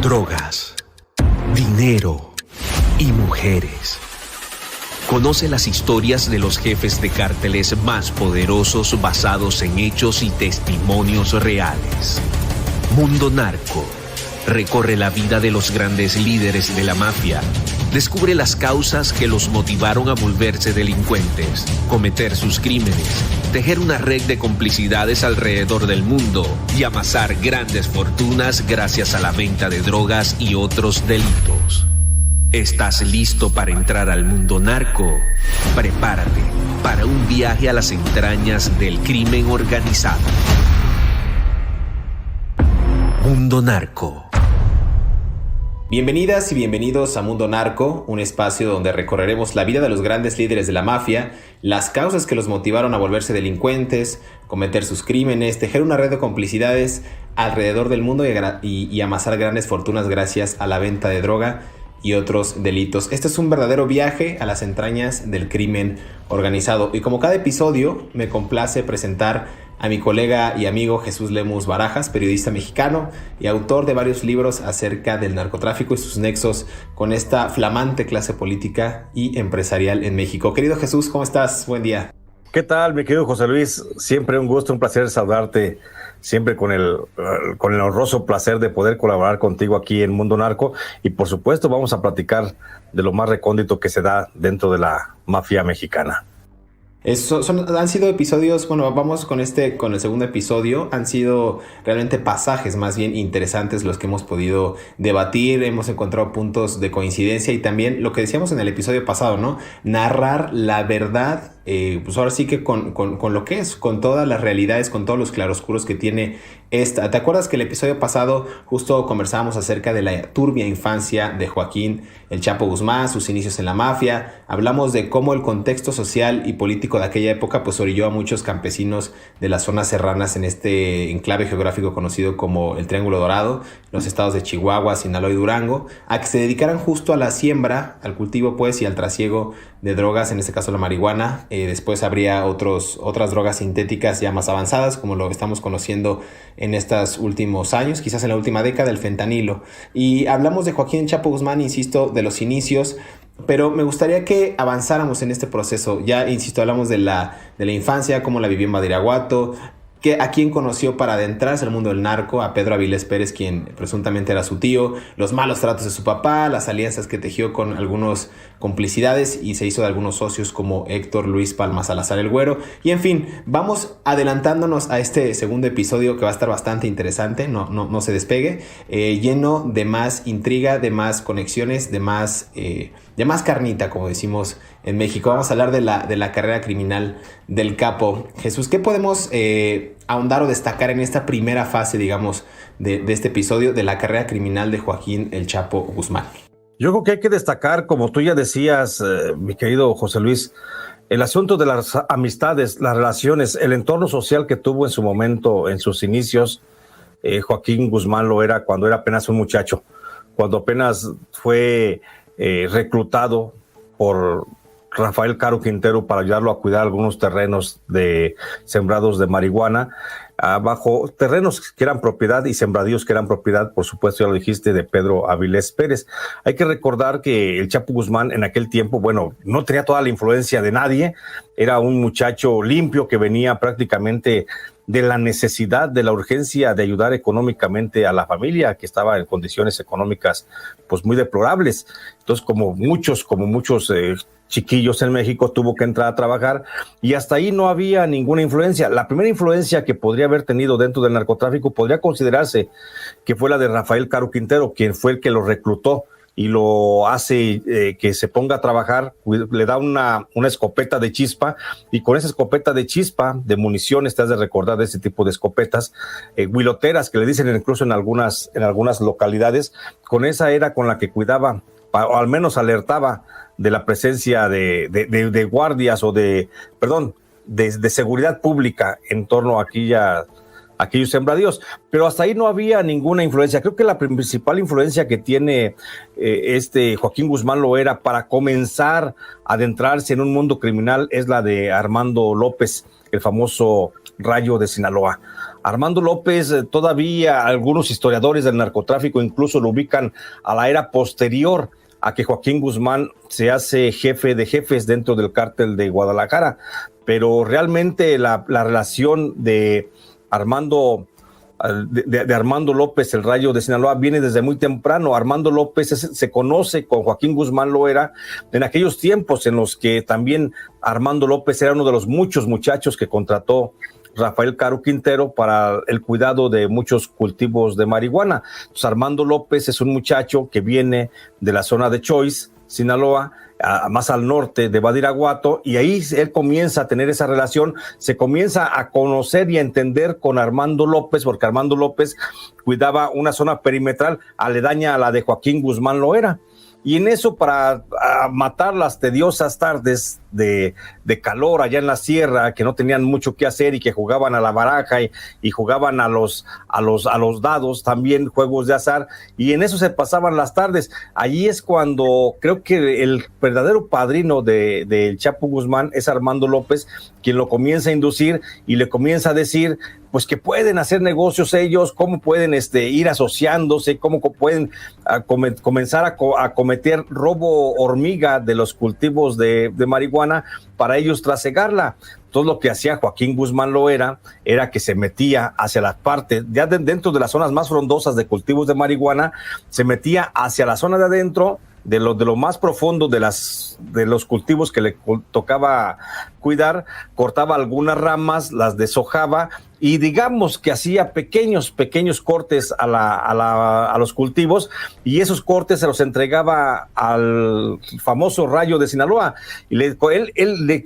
Drogas, dinero y mujeres. Conoce las historias de los jefes de cárteles más poderosos basados en hechos y testimonios reales. Mundo Narco. Recorre la vida de los grandes líderes de la mafia. Descubre las causas que los motivaron a volverse delincuentes, cometer sus crímenes, tejer una red de complicidades alrededor del mundo y amasar grandes fortunas gracias a la venta de drogas y otros delitos. ¿Estás listo para entrar al mundo narco? Prepárate para un viaje a las entrañas del crimen organizado. Mundo Narco. Bienvenidas y bienvenidos a Mundo Narco, un espacio donde recorreremos la vida de los grandes líderes de la mafia, las causas que los motivaron a volverse delincuentes, cometer sus crímenes, tejer una red de complicidades alrededor del mundo y amasar grandes fortunas gracias a la venta de droga y otros delitos. Este es un verdadero viaje a las entrañas del crimen organizado. Y como cada episodio, me complace presentar a mi colega y amigo Jesús Lemus Barajas, periodista mexicano y autor de varios libros acerca del narcotráfico y sus nexos con esta flamante clase política y empresarial en México. Querido Jesús, ¿cómo estás? Buen día. ¿Qué tal, mi querido José Luis? Siempre un gusto, un placer saludarte, siempre con el honroso placer de poder colaborar contigo aquí en Mundo Narco. Y por supuesto vamos a platicar de lo más recóndito que se da dentro de la mafia mexicana. Han sido episodios, bueno, vamos con el segundo episodio, han sido realmente pasajes más bien interesantes los que hemos podido debatir, hemos encontrado puntos de coincidencia y también lo que decíamos en el episodio pasado, ¿no? Narrar la verdad, pues ahora sí que con lo que es, con todas las realidades, con todos los claroscuros que tiene esta. ¿Te acuerdas que el episodio pasado justo conversábamos acerca de la turbia infancia de Joaquín El Chapo Guzmán, sus inicios en la mafia? Hablamos de cómo el contexto social y político de aquella época pues orilló a muchos campesinos de las zonas serranas en este enclave geográfico conocido como el Triángulo Dorado, los estados de Chihuahua, Sinaloa y Durango, a que se dedicaran justo a la siembra, al cultivo pues y al trasiego de drogas, en este caso la marihuana. Después habría otras drogas sintéticas ya más avanzadas, como lo estamos conociendo en estos últimos años, quizás en la última década, el fentanilo. Y hablamos de Joaquín Chapo Guzmán, insisto, de los inicios, pero me gustaría que avanzáramos en este proceso. Ya, insisto, hablamos de la infancia, cómo la vivió en Badiraguato, a quién conoció para adentrarse al mundo del narco, a Pedro Avilés Pérez, quien presuntamente era su tío, los malos tratos de su papá, las alianzas que tejió con algunos complicidades y se hizo de algunos socios como Héctor Luis Palma Salazar el Güero. Y en fin, vamos adelantándonos a este segundo episodio que va a estar bastante interesante, no se despegue, lleno de más intriga, de más conexiones, de más carnita, como decimos en México. Vamos a hablar de la carrera criminal del Capo. Jesús, ¿qué podemos ahondar o destacar en esta primera fase, digamos, de este episodio de la carrera criminal de Joaquín El Chapo Guzmán? Yo creo que hay que destacar, como tú ya decías, mi querido José Luis, el asunto de las amistades, las relaciones, el entorno social que tuvo en su momento, en sus inicios. Joaquín Guzmán lo era cuando era apenas un muchacho, cuando apenas fue reclutado por Rafael Caro Quintero para ayudarlo a cuidar algunos terrenos de sembrados de marihuana, bajo terrenos que eran propiedad y sembradíos que eran propiedad, por supuesto, ya lo dijiste, de Pedro Avilés Pérez. Hay que recordar que el Chapo Guzmán en aquel tiempo, bueno, no tenía toda la influencia de nadie, era un muchacho limpio que venía prácticamente de la necesidad, de la urgencia de ayudar económicamente a la familia que estaba en condiciones económicas pues muy deplorables. Entonces, como muchos chiquillos en México, tuvo que entrar a trabajar y hasta ahí no había ninguna influencia. La primera influencia que podría haber tenido dentro del narcotráfico podría considerarse que fue la de Rafael Caro Quintero, quien fue el que lo reclutó y lo hace que se ponga a trabajar, le da una escopeta de chispa, y con esa escopeta de chispa, de municiones, te has de recordar de ese tipo de escopetas, huiloteras, que le dicen incluso en algunas localidades, con esa era con la que cuidaba, o al menos alertaba de la presencia de guardias o de seguridad pública en torno a aquellos sembradíos, pero hasta ahí no había ninguna influencia. Creo que la principal influencia que tiene Joaquín Guzmán Loera para comenzar a adentrarse en un mundo criminal es la de Armando López, el famoso Rayo de Sinaloa. Armando López, todavía algunos historiadores del narcotráfico incluso lo ubican a la era posterior a que Joaquín Guzmán se hace jefe de jefes dentro del cártel de Guadalajara, pero realmente la relación de Armando López, el Rayo de Sinaloa, viene desde muy temprano. Armando López se conoce con Joaquín Guzmán Loera en aquellos tiempos en los que también Armando López era uno de los muchos muchachos que contrató Rafael Caro Quintero para el cuidado de muchos cultivos de marihuana. Entonces, Armando López es un muchacho que viene de la zona de Choix, Sinaloa, más al norte de Badiraguato, y ahí él comienza a tener esa relación, se comienza a conocer y a entender con Armando López, porque Armando López cuidaba una zona perimetral aledaña a la de Joaquín Guzmán Loera. Y en eso, para matar las tediosas tardes de calor allá en la sierra, que no tenían mucho que hacer y que jugaban a la baraja y jugaban a los dados, también juegos de azar, y en eso se pasaban las tardes. Allí es cuando creo que el verdadero padrino del Chapo Guzmán es Armando López, quien lo comienza a inducir y le comienza a decir pues que pueden hacer negocios ellos, cómo pueden ir asociándose, cómo pueden comenzar a cometer robo hormiga de los cultivos de marihuana para ellos trasegarla. Todo lo que hacía Joaquín Guzmán Loera era que se metía hacia la parte, ya dentro de las zonas más frondosas de cultivos de marihuana, se metía hacia la zona de adentro, de lo más profundo de los cultivos que le tocaba cuidar, cortaba algunas ramas, las deshojaba y digamos que hacía pequeños cortes a los cultivos, y esos cortes se los entregaba al famoso Rayo de Sinaloa. Y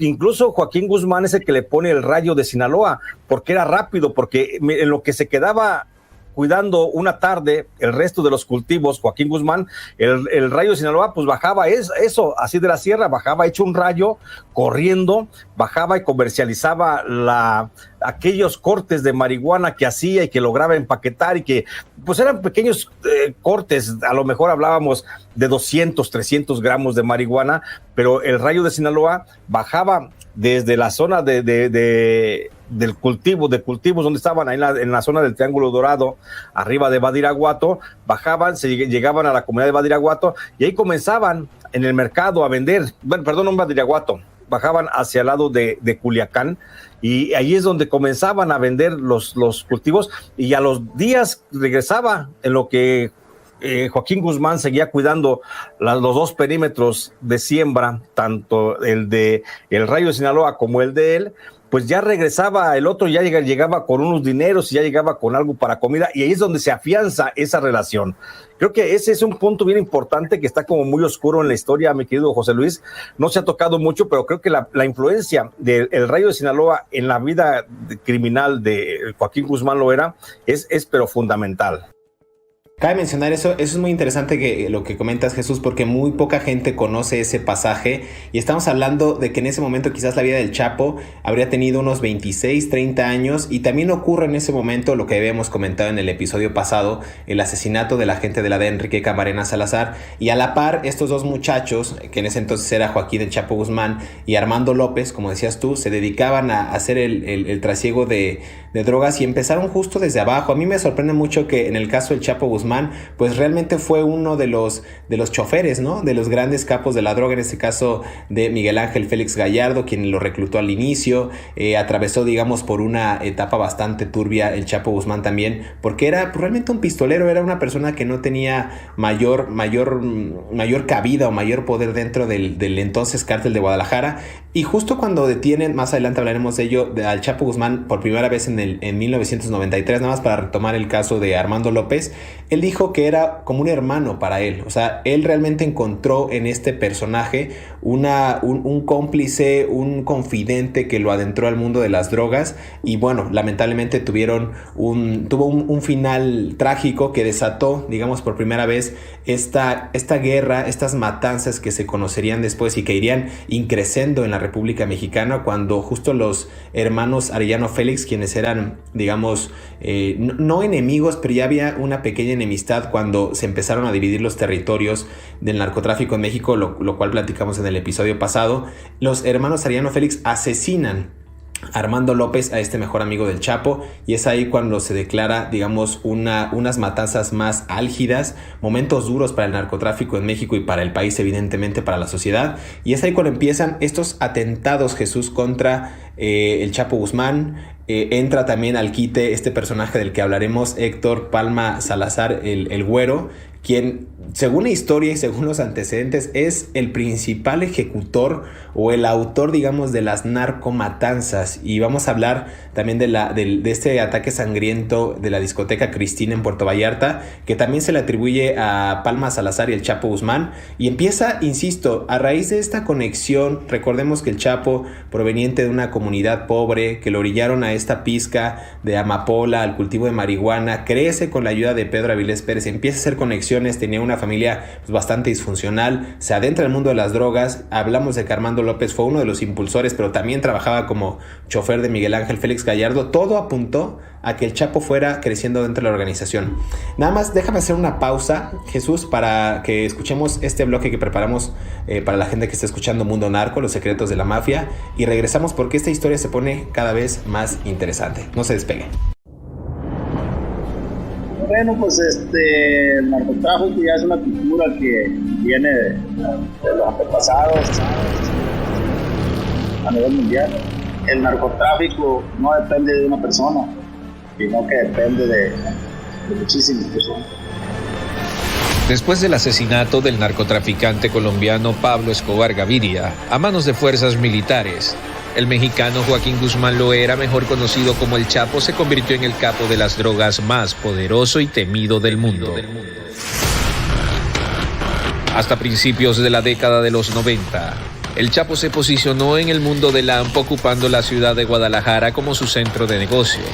incluso Joaquín Guzmán es el que le pone el Rayo de Sinaloa, porque era rápido, porque en lo que se quedaba cuidando una tarde el resto de los cultivos, Joaquín Guzmán, el Rayo de Sinaloa, pues bajaba eso, así de la sierra, bajaba hecho un rayo, corriendo, bajaba y comercializaba aquellos cortes de marihuana que hacía y que lograba empaquetar, y que pues eran pequeños cortes, a lo mejor hablábamos de 200, 300 gramos de marihuana, pero el Rayo de Sinaloa bajaba desde la zona de cultivos donde estaban ahí en la zona del Triángulo Dorado, arriba de Badiraguato, bajaban, llegaban a la comunidad de Badiraguato y ahí comenzaban en el mercado a vender, no Badiraguato, bajaban hacia el lado de Culiacán, y ahí es donde comenzaban a vender los cultivos, y a los días regresaba en lo que Joaquín Guzmán seguía cuidando los dos perímetros de siembra, tanto el de el Rayo de Sinaloa como el de él, pues ya regresaba el otro, ya llegaba con unos dineros y ya llegaba con algo para comida, y ahí es donde se afianza esa relación. Creo que ese es un punto bien importante que está como muy oscuro en la historia, mi querido José Luis. No se ha tocado mucho, pero creo que la influencia del Rayo de Sinaloa en la vida criminal de Joaquín Guzmán Loera es pero fundamental. Cabe mencionar eso es muy interesante lo que comentas, Jesús, porque muy poca gente conoce ese pasaje, y estamos hablando de que en ese momento quizás la vida del Chapo habría tenido unos 26, 30 años, y también ocurre en ese momento lo que habíamos comentado en el episodio pasado, el asesinato del agente de la DEA, Enrique Camarena Salazar, y a la par estos dos muchachos, que en ese entonces era Joaquín el Chapo Guzmán y Armando López, como decías tú, se dedicaban a hacer el trasiego de drogas, y empezaron justo desde abajo. A mí me sorprende mucho que en el caso del Chapo Guzmán, pues realmente fue uno de los choferes, ¿no? De los grandes capos de la droga, en este caso de Miguel Ángel Félix Gallardo, quien lo reclutó al inicio. Atravesó, digamos, por una etapa bastante turbia el Chapo Guzmán también, porque era realmente un pistolero, era una persona que no tenía mayor cabida o mayor poder dentro del entonces cártel de Guadalajara. Y justo cuando detienen, más adelante hablaremos de ello, al Chapo Guzmán por primera vez en 1993, nada más para retomar el caso de Armando López, él dijo que era como un hermano para él. O sea, él realmente encontró en este personaje un cómplice, un confidente que lo adentró al mundo de las drogas, y bueno, lamentablemente tuvo un final trágico que desató, digamos, por primera vez esta guerra, estas matanzas que se conocerían después y que irían increciendo en la República Mexicana, cuando justo los hermanos Arellano Félix, quienes eran, digamos, no enemigos, pero ya había una pequeña enemistad cuando se empezaron a dividir los territorios del narcotráfico en México, lo cual platicamos en el episodio pasado. Los hermanos Arellano Félix asesinan Armando López a este mejor amigo del Chapo, y es ahí cuando se declara, digamos, unas matanzas más álgidas, momentos duros para el narcotráfico en México y para el país, evidentemente para la sociedad, y es ahí cuando empiezan estos atentados, Jesús, contra el Chapo Guzmán. Entra también al quite este personaje del que hablaremos, Héctor Palma Salazar, el Güero, quien, según la historia y según los antecedentes, es el principal ejecutor o el autor, digamos, de las narcomatanzas. Y vamos a hablar también de este ataque sangriento de la discoteca Cristina en Puerto Vallarta, que también se le atribuye a Palma Salazar y el Chapo Guzmán. Y empieza, insisto, a raíz de esta conexión. Recordemos que el Chapo, proveniente de una comunidad pobre, que lo orillaron a esta pizca de amapola, al cultivo de marihuana, crece con la ayuda de Pedro Avilés Pérez, empieza a hacer conexiones, tenía una familia pues, bastante disfuncional, se adentra en el mundo de las drogas. Hablamos de que Armando López fue uno de los impulsores, pero también trabajaba como chofer de Miguel Ángel Félix Gallardo. Todo apuntó a que el Chapo fuera creciendo dentro de la organización. Nada más déjame hacer una pausa, Jesús, para que escuchemos este bloque que preparamos para la gente que está escuchando Mundo Narco, los secretos de la mafia, y regresamos porque esta historia se pone cada vez más interesante. No se despeguen. Bueno, pues el narcotráfico ya es una cultura que viene de los antepasados a nivel mundial. El narcotráfico no depende de una persona, sino que depende de muchísimas personas. Después del asesinato del narcotraficante colombiano Pablo Escobar Gaviria a manos de fuerzas militares, el mexicano Joaquín Guzmán Loera, mejor conocido como El Chapo, se convirtió en el capo de las drogas más poderoso y temido del mundo. Hasta principios de la década de los 90, El Chapo se posicionó en el mundo del AMPA, ocupando la ciudad de Guadalajara como su centro de negocios.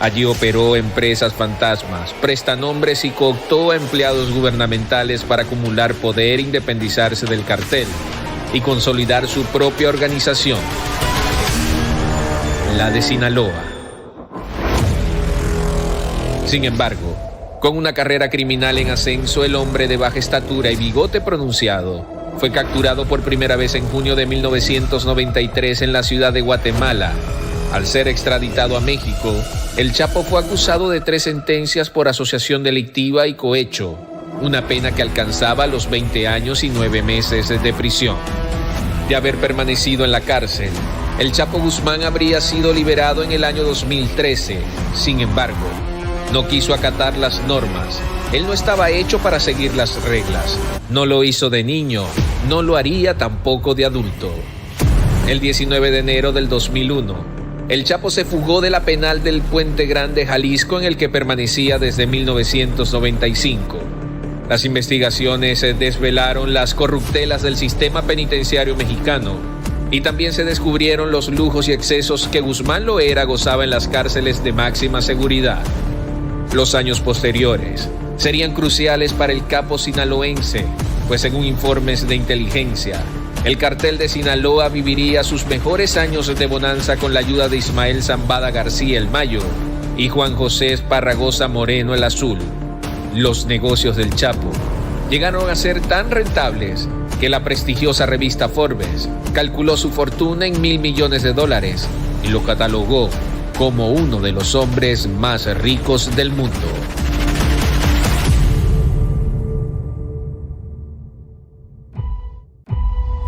Allí operó empresas fantasmas, prestanombres y cooptó a empleados gubernamentales para acumular poder, independizarse del cartel y consolidar su propia organización, la de Sinaloa. Sin embargo, con una carrera criminal en ascenso, el hombre de baja estatura y bigote pronunciado fue capturado por primera vez en junio de 1993 en la ciudad de Guatemala. Al ser extraditado a México, el Chapo fue acusado de 3 sentencias por asociación delictiva y cohecho, una pena que alcanzaba los 20 años y 9 meses de prisión. De haber permanecido en la cárcel, el Chapo Guzmán habría sido liberado en el año 2013. Sin embargo, no quiso acatar las normas. Él no estaba hecho para seguir las reglas. No lo hizo de niño, no lo haría tampoco de adulto. El 19 de enero del 2001, el Chapo se fugó de la penal del Puente Grande, Jalisco, en el que permanecía desde 1995. Las investigaciones desvelaron las corruptelas del sistema penitenciario mexicano y también se descubrieron los lujos y excesos que Guzmán Loera gozaba en las cárceles de máxima seguridad. Los años posteriores serían cruciales para el capo sinaloense, pues según informes de inteligencia, el cartel de Sinaloa viviría sus mejores años de bonanza con la ayuda de Ismael Zambada García el Mayo y Juan José Esparragosa Moreno el Azul. Los negocios del Chapo llegaron a ser tan rentables que la prestigiosa revista Forbes calculó su fortuna en $1,000 millones y lo catalogó como uno de los hombres más ricos del mundo.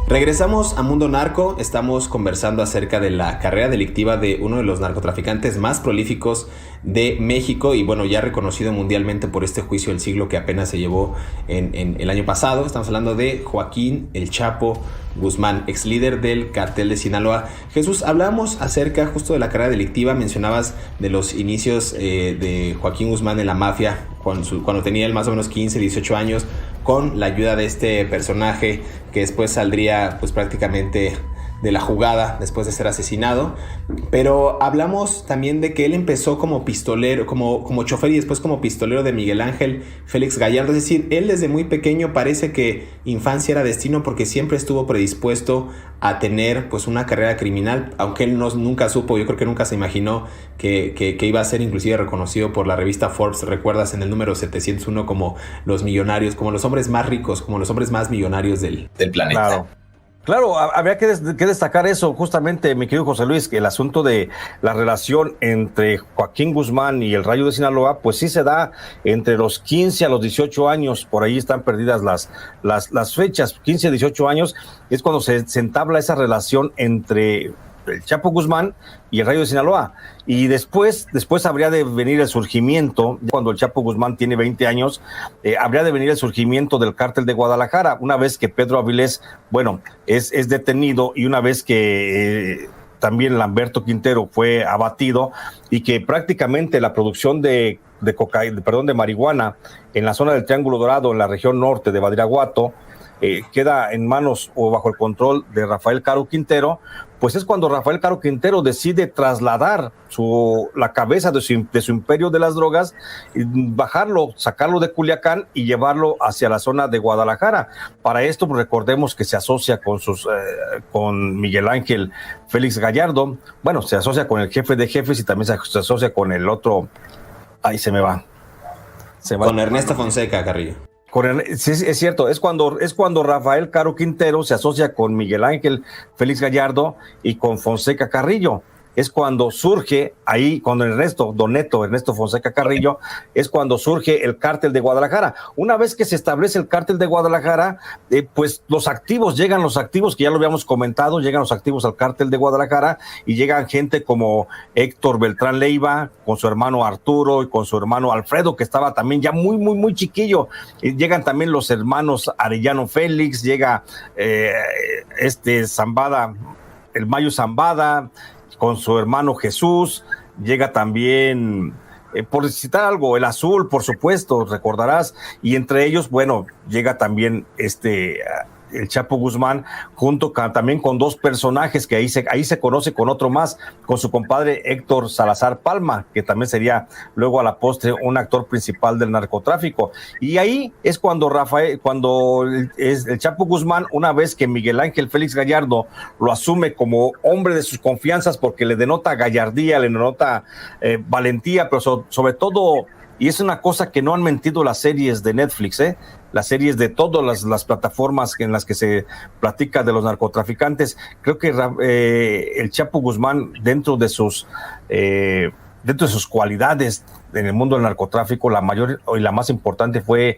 Regresamos a Mundo Narco, estamos conversando acerca de la carrera delictiva de uno de los narcotraficantes más prolíficos de México y bueno, ya reconocido mundialmente por este juicio del siglo que apenas se llevó en el año pasado. Estamos hablando de Joaquín El Chapo Guzmán, ex líder del cartel de Sinaloa. Jesús, hablamos acerca justo de la carrera delictiva, mencionabas de los inicios de Joaquín Guzmán en la mafia, cuando tenía él más o menos 15, 18 años, con la ayuda de este personaje que después saldría pues prácticamente de la jugada después de ser asesinado. Pero hablamos también de que él empezó como pistolero, como chofer y después como pistolero de Miguel Ángel Félix Gallardo. Es decir, él desde muy pequeño parece que infancia era destino porque siempre estuvo predispuesto a tener pues una carrera criminal, aunque él nunca supo, yo creo que nunca se imaginó que iba a ser inclusive reconocido por la revista Forbes, recuerdas, en el número 701 como los millonarios, como los hombres más ricos, como los hombres más millonarios del planeta. Claro. Claro, habría que destacar eso justamente, mi querido José Luis, que el asunto de la relación entre Joaquín Guzmán y el Rayo de Sinaloa, pues sí se da entre los 15 a los 18 años, por ahí están perdidas las fechas, 15 a 18 años, es cuando se entabla esa relación entre el Chapo Guzmán y el Rayo de Sinaloa. Y después habría de venir el surgimiento, cuando el Chapo Guzmán tiene 20 años, habría de venir el surgimiento del cártel de Guadalajara, una vez que Pedro Avilés, bueno, es detenido y una vez que también Lamberto Quintero fue abatido y que prácticamente la producción de marihuana en la zona del Triángulo Dorado, en la región norte de Badiraguato, queda en manos o bajo el control de Rafael Caro Quintero, pues es cuando Rafael Caro Quintero decide trasladar la cabeza de su imperio de las drogas, sacarlo de Culiacán y llevarlo hacia la zona de Guadalajara. Para esto, pues, recordemos que se asocia con Miguel Ángel Félix Gallardo, bueno, se asocia con el jefe de jefes y también se asocia con el otro, ahí se me va. Con Ernesto Fonseca Carrillo. Sí, es cierto, es cuando Rafael Caro Quintero se asocia con Miguel Ángel Félix Gallardo y con Fonseca Carrillo. Es cuando surge ahí, cuando Ernesto Fonseca Carrillo, es cuando surge el cártel de Guadalajara. Una vez que se establece el cártel de Guadalajara, pues llegan los activos, que ya lo habíamos comentado, llegan los activos al cártel de Guadalajara y llegan gente como Héctor Beltrán Leiva, con su hermano Arturo y con su hermano Alfredo, que estaba también ya muy, muy, muy chiquillo. Llegan también los hermanos Arellano Félix, llega Zambada, el Mayo Zambada, con su hermano Jesús, llega también, por citar algo, el Azul, por supuesto, recordarás, y entre ellos, bueno, llega también el Chapo Guzmán, también con dos personajes que ahí se conoce con otro más, con su compadre Héctor Salazar Palma, que también sería luego a la postre un actor principal del narcotráfico. Y ahí es cuando el Chapo Guzmán, una vez que Miguel Ángel Félix Gallardo lo asume como hombre de sus confianzas, porque le denota gallardía, le denota valentía, pero sobre todo, y es una cosa que no han mentido las series de Netflix, las series de todas las plataformas en las que se platica de los narcotraficantes. Creo que el Chapo Guzmán, dentro de sus cualidades en el mundo del narcotráfico, la mayor y la más importante fue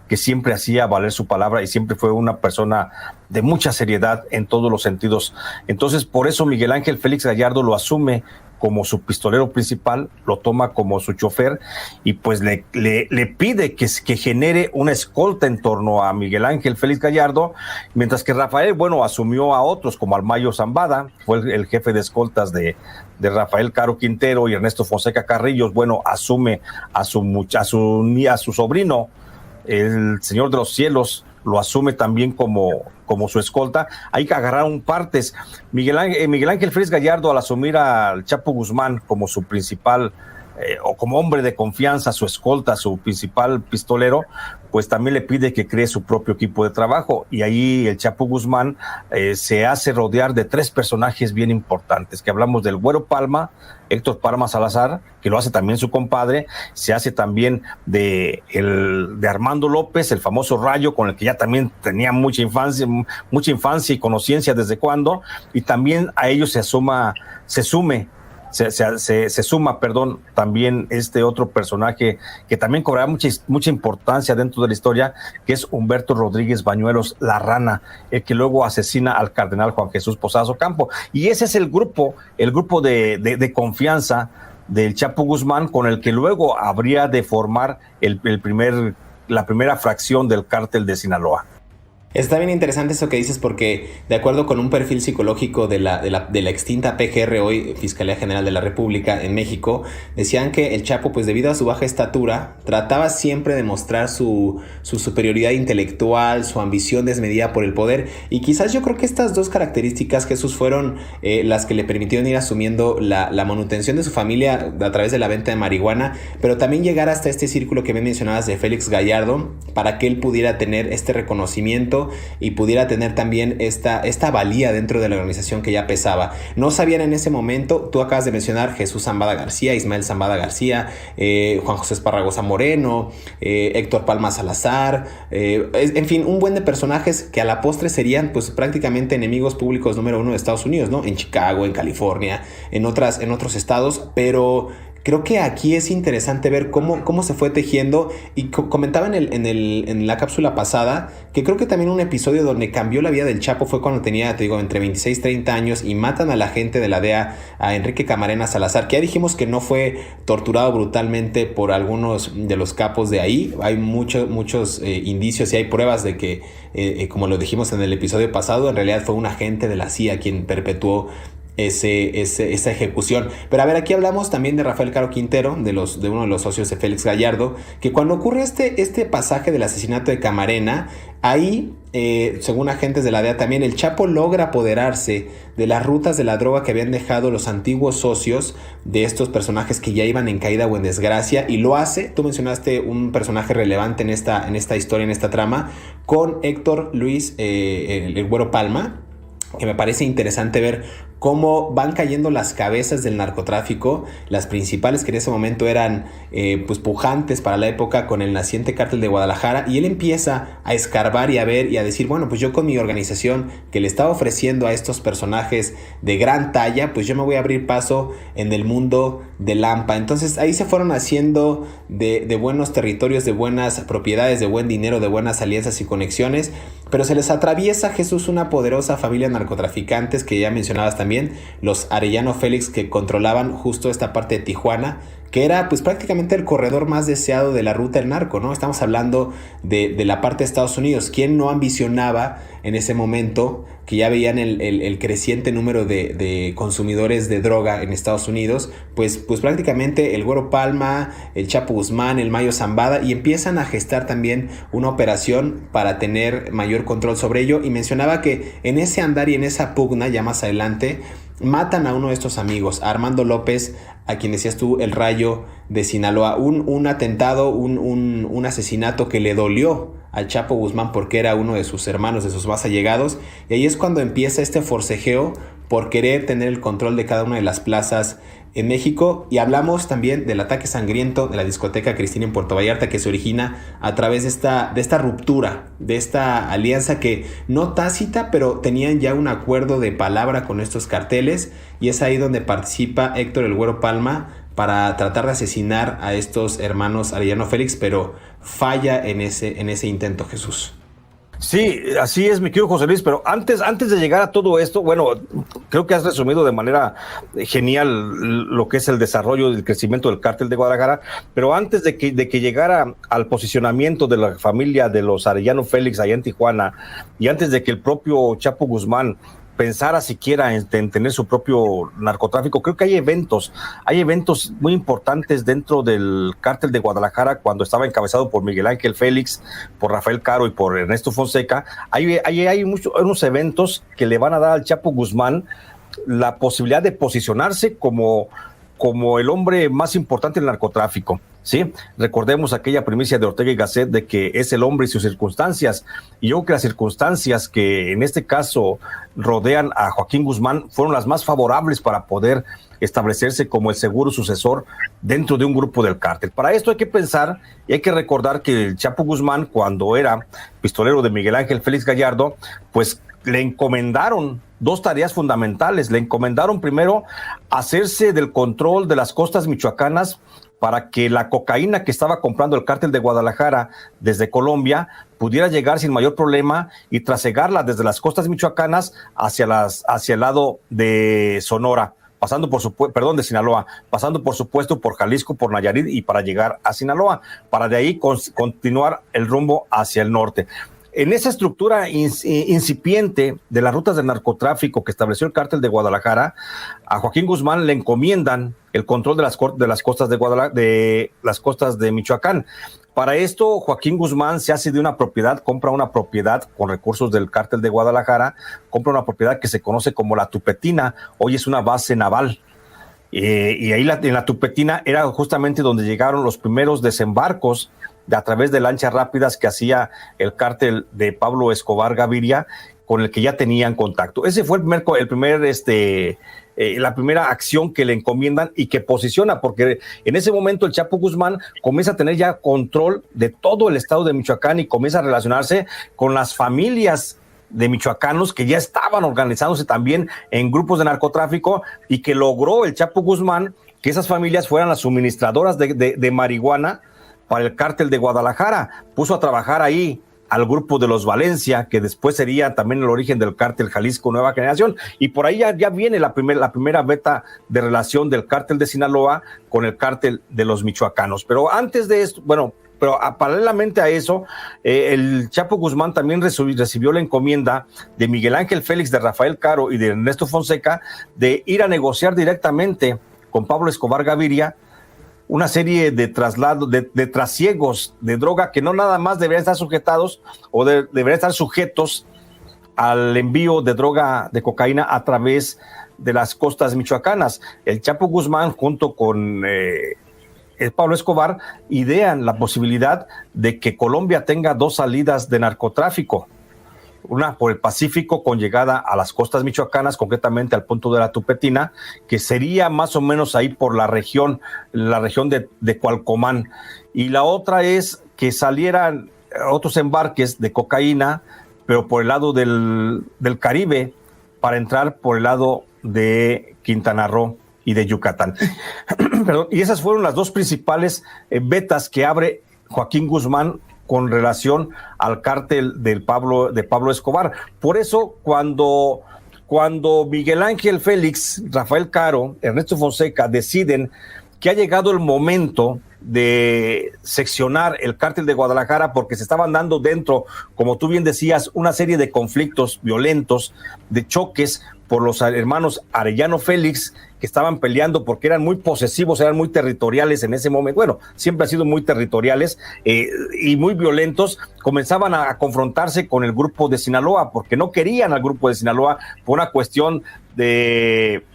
que siempre hacía valer su palabra y siempre fue una persona de mucha seriedad en todos los sentidos. Entonces, por eso Miguel Ángel Félix Gallardo lo asume como su pistolero principal, lo toma como su chofer y pues le pide que genere una escolta en torno a Miguel Ángel Félix Gallardo, mientras que Rafael, bueno, asumió a otros como al Mayo Zambada, fue el jefe de escoltas de Rafael Caro Quintero, y Ernesto Fonseca Carrillo, bueno, asume a su sobrino, el Señor de los Cielos, lo asume también como su escolta. Hay que agarrar partes. Miguel Ángel Félix Gallardo, al asumir al Chapo Guzmán como su principal o como hombre de confianza, su escolta, su principal pistolero, pues también le pide que cree su propio equipo de trabajo, y ahí el Chapo Guzmán se hace rodear de tres personajes bien importantes, que hablamos del Güero Palma, Héctor Palma Salazar, que lo hace también su compadre, se hace también de Armando López, el famoso Rayo, con el que ya también tenía mucha infancia y conociencia desde cuando, y también a ellos se suma también este otro personaje que también cobrará mucha importancia dentro de la historia, que es Humberto Rodríguez Bañuelos, la Rana, el que luego asesina al cardenal Juan Jesús Posadas Ocampo. Y ese es el grupo de confianza del Chapo Guzmán, con el que luego habría de formar la primera fracción del cártel de Sinaloa. Está bien interesante eso que dices, porque de acuerdo con un perfil psicológico de la extinta PGR, hoy Fiscalía General de la República en México, decían que el Chapo, pues debido a su baja estatura, trataba siempre de mostrar su superioridad intelectual, su ambición desmedida por el poder, y quizás yo creo que estas dos características, Jesús, fueron las que le permitieron ir asumiendo la manutención de su familia a través de la venta de marihuana, pero también llegar hasta este círculo que me mencionabas de Félix Gallardo, para que él pudiera tener este reconocimiento puesto y pudiera tener también esta valía dentro de la organización que ya pesaba. No sabían en ese momento, tú acabas de mencionar Jesús Zambada García, Ismael Zambada García, Juan José Esparragosa Moreno, Héctor Palma Salazar, en fin, un buen de personajes que a la postre serían pues prácticamente enemigos públicos número uno de Estados Unidos, ¿no? En Chicago, en California, en otros estados, pero creo que aquí es interesante ver cómo se fue tejiendo, y comentaba en la cápsula pasada que creo que también un episodio donde cambió la vida del Chapo fue cuando tenía, te digo, entre 26 y 30 años y matan a la gente de la DEA, a Enrique Camarena Salazar, que ya dijimos que no fue torturado brutalmente por algunos de los capos de ahí. Hay muchos indicios y hay pruebas de que, como lo dijimos en el episodio pasado, en realidad fue un agente de la CIA quien perpetuó esa ejecución. Pero a ver, aquí hablamos también de Rafael Caro Quintero, de uno de los socios de Félix Gallardo, que cuando ocurre este pasaje del asesinato de Camarena, ahí, según agentes de la DEA también, el Chapo logra apoderarse de las rutas de la droga que habían dejado los antiguos socios de estos personajes que ya iban en caída o en desgracia, y lo hace, tú mencionaste un personaje relevante en esta historia, en esta trama, con Héctor Luis, el Güero Palma, que me parece interesante ver cómo van cayendo las cabezas del narcotráfico, las principales que en ese momento eran pues pujantes para la época con el naciente cártel de Guadalajara, y él empieza a escarbar y a ver y a decir, bueno, pues yo con mi organización que le estaba ofreciendo a estos personajes de gran talla, pues yo me voy a abrir paso en el mundo del AMPA. Entonces ahí se fueron haciendo de buenos territorios, de buenas propiedades, de buen dinero, de buenas alianzas y conexiones, pero se les atraviesa, Jesús, una poderosa familia de narcotraficantes que ya mencionabas también, los Arellano Félix, que controlaban justo esta parte de Tijuana, que era pues prácticamente el corredor más deseado de la ruta del narco, ¿no? Estamos hablando de la parte de Estados Unidos. ¿Quién no ambicionaba en ese momento, que ya veían el creciente número de consumidores de droga en Estados Unidos? Pues prácticamente el Güero Palma, el Chapo Guzmán, el Mayo Zambada, y empiezan a gestar también una operación para tener mayor control sobre ello. Y mencionaba que en ese andar y en esa pugna, ya más adelante, matan a uno de estos amigos, a Armando López, a quien decías tú, el Rayo de Sinaloa. Un atentado, un asesinato que le dolió al Chapo Guzmán porque era uno de sus hermanos, de sus más allegados. Y ahí es cuando empieza este forcejeo por querer tener el control de cada una de las plazas en México. Y hablamos también del ataque sangriento de la discoteca Cristina en Puerto Vallarta, que se origina a través de esta ruptura, de esta alianza que no tácita, pero tenían ya un acuerdo de palabra con estos carteles, y es ahí donde participa Héctor el Güero Palma para tratar de asesinar a estos hermanos Arellano Félix, pero falla en ese intento, Jesús. Sí, así es, mi querido José Luis, pero antes de llegar a todo esto, bueno, creo que has resumido de manera genial lo que es el desarrollo y el crecimiento del cártel de Guadalajara, pero antes de que llegara al posicionamiento de la familia de los Arellano Félix allá en Tijuana, y antes de que el propio Chapo Guzmán pensara siquiera en tener su propio narcotráfico, creo que hay eventos muy importantes dentro del cártel de Guadalajara cuando estaba encabezado por Miguel Ángel Félix, por Rafael Caro y por Ernesto Fonseca. Hay unos eventos que le van a dar al Chapo Guzmán la posibilidad de posicionarse como el hombre más importante del narcotráfico, ¿sí? Recordemos aquella primicia de Ortega y Gasset de que es el hombre y sus circunstancias, y yo creo que las circunstancias que en este caso rodean a Joaquín Guzmán fueron las más favorables para poder establecerse como el seguro sucesor dentro de un grupo del cártel. Para esto hay que pensar y hay que recordar que el Chapo Guzmán, cuando era pistolero de Miguel Ángel Félix Gallardo, pues le encomendaron dos tareas fundamentales. Le encomendaron primero hacerse del control de las costas michoacanas para que la cocaína que estaba comprando el cártel de Guadalajara desde Colombia pudiera llegar sin mayor problema y trasegarla desde las costas michoacanas hacia el lado de Sonora, de Sinaloa, pasando por supuesto por Jalisco, por Nayarit, y para llegar a Sinaloa, para de ahí continuar el rumbo hacia el norte. En esa estructura incipiente de las rutas de narcotráfico que estableció el cártel de Guadalajara, a Joaquín Guzmán le encomiendan el control de las costas de las costas de Michoacán. Para esto, Joaquín Guzmán se hace de una propiedad, compra una propiedad con recursos del cártel de Guadalajara, compra una propiedad que se conoce como La Tupetina, hoy es una base naval. Y ahí en La Tupetina era justamente donde llegaron los primeros desembarcos a través de lanchas rápidas que hacía el cártel de Pablo Escobar Gaviria, con el que ya tenían contacto. Ese fue la primera acción que le encomiendan y que posiciona, porque en ese momento el Chapo Guzmán comienza a tener ya control de todo el estado de Michoacán y comienza a relacionarse con las familias de michoacanos que ya estaban organizándose también en grupos de narcotráfico, y que logró el Chapo Guzmán que esas familias fueran las suministradoras de marihuana para el cártel de Guadalajara. Puso a trabajar ahí al grupo de los Valencia, que después sería también el origen del cártel Jalisco Nueva Generación, y por ahí ya viene la primera veta de relación del cártel de Sinaloa con el cártel de los michoacanos. Pero antes de esto, paralelamente a eso, el Chapo Guzmán también recibió la encomienda de Miguel Ángel Félix, de Rafael Caro y de Ernesto Fonseca de ir a negociar directamente con Pablo Escobar Gaviria una serie de traslados, de trasiegos de droga que no nada más deberían estar sujetados o deberían estar sujetos al envío de droga, de cocaína a través de las costas michoacanas. El Chapo Guzmán junto con Pablo Escobar idean la posibilidad de que Colombia tenga dos salidas de narcotráfico, una por el Pacífico con llegada a las costas michoacanas, concretamente al punto de la Tupetina, que sería más o menos ahí por la región de Cualcomán, y la otra es que salieran otros embarques de cocaína, pero por el lado del Caribe, para entrar por el lado de Quintana Roo y de Yucatán. Perdón, y esas fueron las dos principales vetas que abre Joaquín Guzmán con relación al cártel de Pablo Escobar. Por eso, cuando Miguel Ángel Félix, Rafael Caro, Ernesto Fonseca deciden que ha llegado el momento de seccionar el cártel de Guadalajara, porque se estaban dando dentro, como tú bien decías, una serie de conflictos violentos, de choques por los hermanos Arellano Félix, que estaban peleando porque eran muy posesivos, eran muy territoriales en ese momento. Bueno, siempre han sido muy territoriales y muy violentos. Comenzaban a confrontarse con el grupo de Sinaloa, porque no querían al grupo de Sinaloa por una cuestión de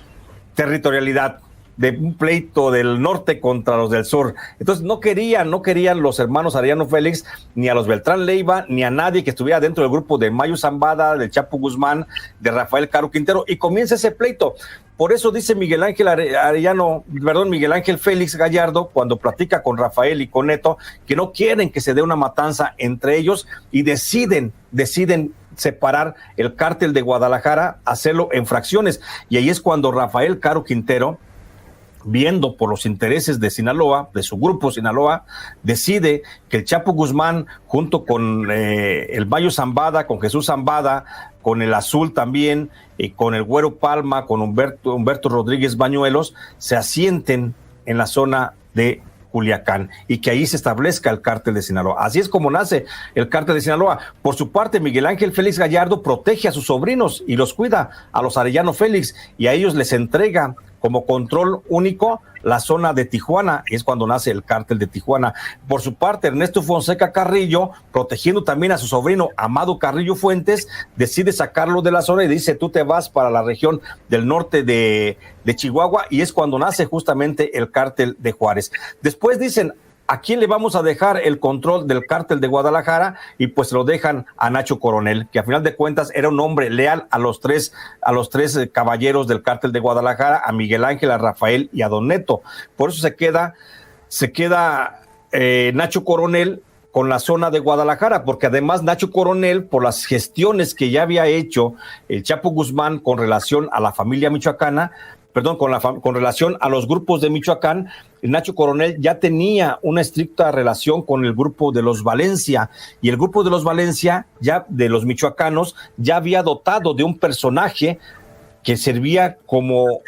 territorialidad, de un pleito del norte contra los del sur. Entonces no querían los hermanos Arellano Félix, ni a los Beltrán Leiva, ni a nadie que estuviera dentro del grupo de Mayo Zambada, del Chapo Guzmán, de Rafael Caro Quintero, y comienza ese pleito. Por eso dice Miguel Ángel Félix Gallardo, cuando platica con Rafael y con Neto, que no quieren que se dé una matanza entre ellos, y deciden separar el cártel de Guadalajara, hacerlo en fracciones. Y ahí es cuando Rafael Caro Quintero, viendo por los intereses de Sinaloa, de su grupo Sinaloa, decide que el Chapo Guzmán, junto con el Mayo Zambada, con Jesús Zambada, con el Azul también, y con el Güero Palma, con Humberto Rodríguez Bañuelos, se asienten en la zona de Culiacán, y que ahí se establezca el cártel de Sinaloa. Así es como nace el cártel de Sinaloa. Por su parte, Miguel Ángel Félix Gallardo protege a sus sobrinos y los cuida, a los Arellano Félix, y a ellos les entrega como control único la zona de Tijuana, y es cuando nace el cártel de Tijuana. Por su parte, Ernesto Fonseca Carrillo, protegiendo también a su sobrino Amado Carrillo Fuentes, decide sacarlo de la zona y dice: tú te vas para la región del norte de Chihuahua, y es cuando nace justamente el cártel de Juárez. Después dicen: ¿a quién le vamos a dejar el control del cártel de Guadalajara? Y pues lo dejan a Nacho Coronel, que a final de cuentas era un hombre leal a los tres caballeros del cártel de Guadalajara, a Miguel Ángel, a Rafael y a Don Neto. Por eso se queda Nacho Coronel con la zona de Guadalajara, porque además Nacho Coronel, por las gestiones que ya había hecho el Chapo Guzmán con relación a la familia michoacana, con relación a los grupos de Michoacán, Nacho Coronel ya tenía una estricta relación con el grupo de los Valencia, y el grupo de los Valencia, ya de los michoacanos, ya había dotado de un personaje que servía como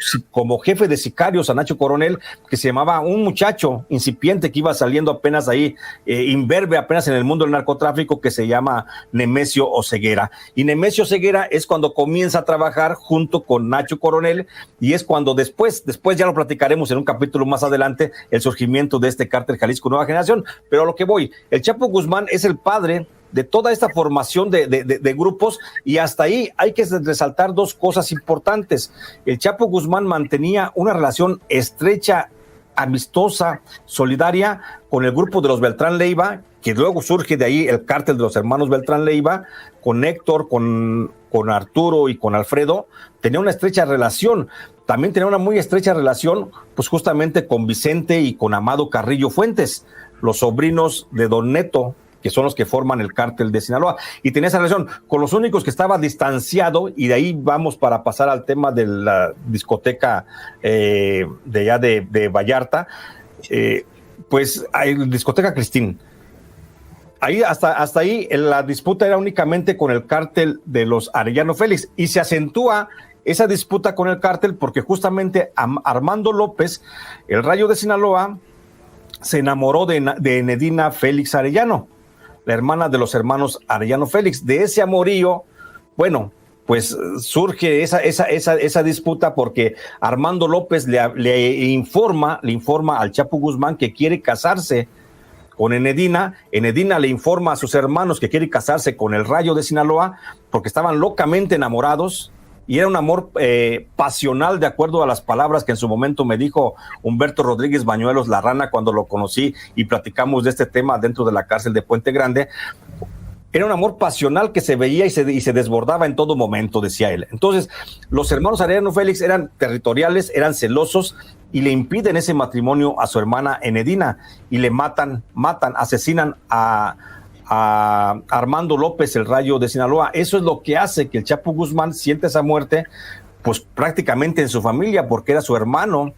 jefe de sicarios a Nacho Coronel, que se llamaba un muchacho incipiente que iba saliendo apenas ahí, imberbe apenas en el mundo del narcotráfico, que se llama Nemesio Oseguera. Y Nemesio Oseguera es cuando comienza a trabajar junto con Nacho Coronel, y es cuando después ya lo platicaremos en un capítulo más adelante, el surgimiento de este cártel Jalisco Nueva Generación. Pero a lo que voy, el Chapo Guzmán es el padre de toda esta formación de grupos, y hasta ahí hay que resaltar dos cosas importantes. El Chapo Guzmán mantenía una relación estrecha, amistosa, solidaria con el grupo de los Beltrán Leiva, que luego surge de ahí el cártel de los hermanos Beltrán Leiva, con Héctor, con Arturo y con Alfredo, tenía una estrecha relación. También tenía una muy estrecha relación, pues justamente con Vicente y con Amado Carrillo Fuentes, los sobrinos de Don Neto, que son los que forman el cártel de Sinaloa, y tenía esa relación con los únicos que estaba distanciado, y de ahí vamos para pasar al tema de la discoteca de allá de Vallarta, pues hay discoteca Cristín. Ahí hasta ahí la disputa era únicamente con el cártel de los Arellano Félix, y se acentúa esa disputa con el cártel porque justamente Armando López, el Rayo de Sinaloa, se enamoró de Enedina Félix Arellano, la hermana de los hermanos Arellano Félix. De ese amorío, bueno, pues surge esa disputa porque Armando López le informa al Chapo Guzmán que quiere casarse con Enedina. Enedina le informa a sus hermanos que quiere casarse con el Rayo de Sinaloa porque estaban locamente enamorados. Y era un amor pasional, de acuerdo a las palabras que en su momento me dijo Humberto Rodríguez Bañuelos, la Rana, cuando lo conocí y platicamos de este tema dentro de la cárcel de Puente Grande. Era un amor pasional que se veía y se desbordaba en todo momento, decía él. Entonces, los hermanos Arellano Félix eran territoriales, eran celosos y le impiden ese matrimonio a su hermana Enedina y le asesinan a Armando López, el Rayo de Sinaloa. Eso es lo que hace que el Chapo Guzmán sienta esa muerte, pues prácticamente en su familia, porque era su hermano,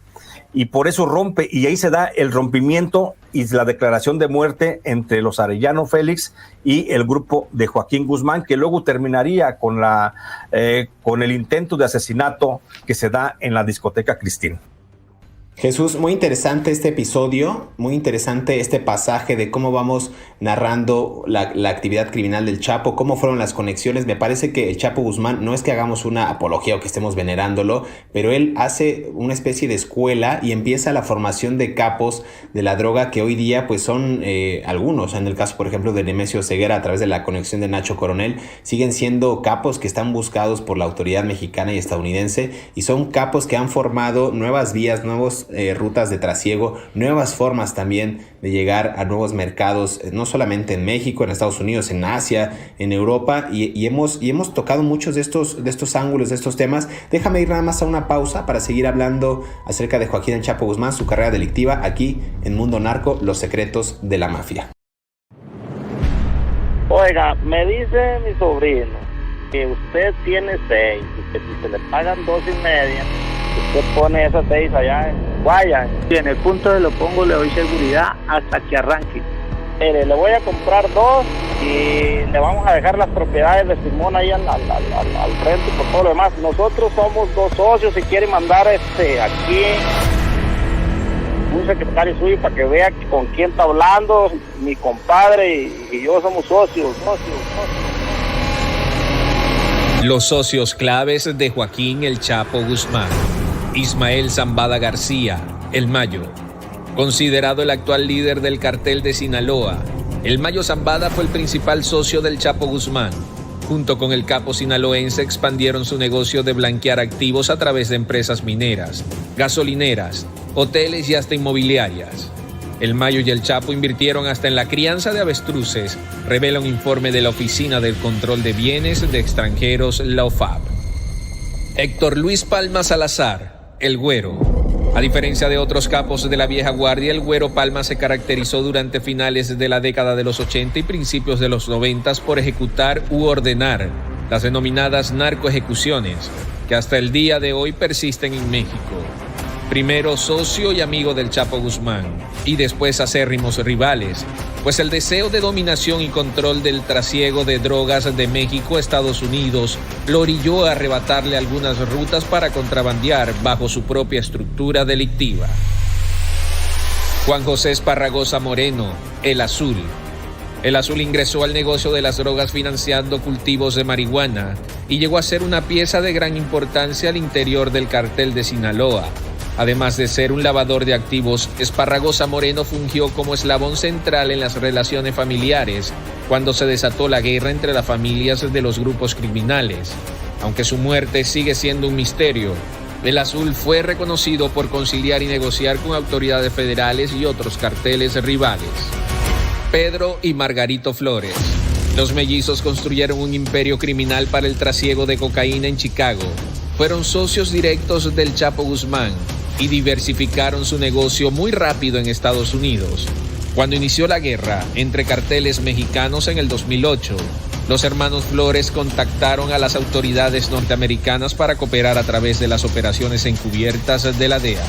y por eso rompe, y ahí se da el rompimiento y la declaración de muerte entre los Arellano Félix y el grupo de Joaquín Guzmán, que luego terminaría con el intento de asesinato que se da en la discoteca Cristín. Jesús, muy interesante este episodio, muy interesante este pasaje de cómo vamos narrando la actividad criminal del Chapo, cómo fueron las conexiones. Me parece que el Chapo Guzmán, no es que hagamos una apología o que estemos venerándolo, pero él hace una especie de escuela y empieza la formación de capos de la droga que hoy día pues son algunos, en el caso por ejemplo de Nemesio Ceguera, a través de la conexión de Nacho Coronel, siguen siendo capos que están buscados por la autoridad mexicana y estadounidense, y son capos que han formado nuevas vías, nuevos rutas de trasiego, nuevas formas también de llegar a nuevos mercados, no solamente en México, en Estados Unidos, en Asia, en Europa, y hemos tocado muchos de estos ángulos, de estos temas. Déjame ir nada más a una pausa para seguir hablando acerca de Joaquín El Chapo Guzmán, su carrera delictiva, aquí en Mundo Narco, los secretos de la mafia. Oiga, me dice mi sobrino que usted tiene 6 y que si se le pagan 2.5, usted pone esas 6 allá en Guaya. Y en el punto de lo pongo le doy seguridad hasta que arranque. Mire, le voy a comprar 2 y le vamos a dejar las propiedades de Simón ahí al frente y por todo lo demás. Nosotros somos 2 socios y quiere mandar aquí un secretario suyo para que vea con quién está hablando. Mi compadre y yo somos socios. Los socios claves de Joaquín El Chapo Guzmán. Ismael Zambada García, El Mayo. Considerado el actual líder del cartel de Sinaloa, El Mayo Zambada fue el principal socio del Chapo Guzmán. Junto con el capo sinaloense expandieron su negocio de blanquear activos a través de empresas mineras, gasolineras, hoteles y hasta inmobiliarias. El Mayo y el Chapo invirtieron hasta en la crianza de avestruces, revela un informe de la Oficina del Control de Bienes de Extranjeros, la OFAB. Héctor Luis Palma Salazar, El Güero. A diferencia de otros capos de la vieja guardia, el Güero Palma se caracterizó durante finales de la década de los 80 y principios de los 90 por ejecutar u ordenar las denominadas narcoejecuciones, que hasta el día de hoy persisten en México. Primero socio y amigo del Chapo Guzmán, y después acérrimos rivales, pues el deseo de dominación y control del trasiego de drogas de México a Estados Unidos lo orilló a arrebatarle algunas rutas para contrabandear bajo su propia estructura delictiva. Juan José Esparragosa Moreno, El Azul. El Azul ingresó al negocio de las drogas financiando cultivos de marihuana y llegó a ser una pieza de gran importancia al interior del cartel de Sinaloa. Además de ser un lavador de activos, Esparragosa Moreno fungió como eslabón central en las relaciones familiares cuando se desató la guerra entre las familias de los grupos criminales. Aunque su muerte sigue siendo un misterio, El Azul fue reconocido por conciliar y negociar con autoridades federales y otros carteles rivales. Pedro y Margarito Flores. Los mellizos construyeron un imperio criminal para el trasiego de cocaína en Chicago. Fueron socios directos del Chapo Guzmán y diversificaron su negocio muy rápido en Estados Unidos. Cuando inició la guerra entre carteles mexicanos en el 2008, los hermanos Flores contactaron a las autoridades norteamericanas para cooperar a través de las operaciones encubiertas de la DEA.